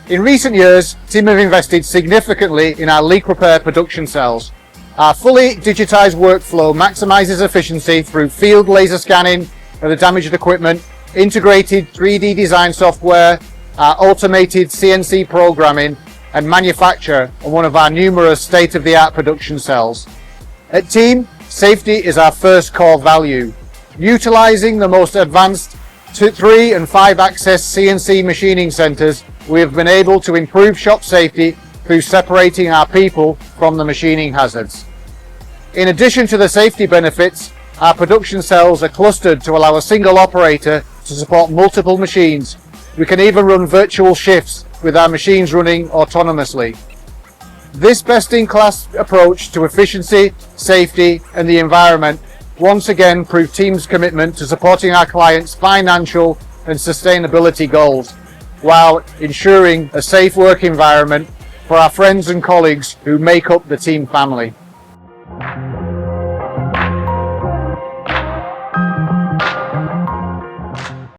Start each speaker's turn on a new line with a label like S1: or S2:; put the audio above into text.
S1: In recent years, Team have invested significantly in our leak repair production cells. Our fully digitized workflow maximizes efficiency through field laser scanning of the damaged equipment, integrated 3D design software, our automated CNC programming, and manufacture on one of our numerous state-of-the-art production cells. At Team, safety is our first core value. Utilizing the most advanced 3 and 5 axis CNC machining centers, we have been able to improve shop safety through separating our people from the machining hazards. In addition to the safety benefits, our production cells are clustered to allow a single operator to support multiple machines. We can even run virtual shifts with our machines running autonomously. This best-in-class approach to efficiency, safety, and the environment once again proved Team's commitment to supporting our clients' financial and sustainability goals, while ensuring a safe work environment for our friends and colleagues who make up the Team family.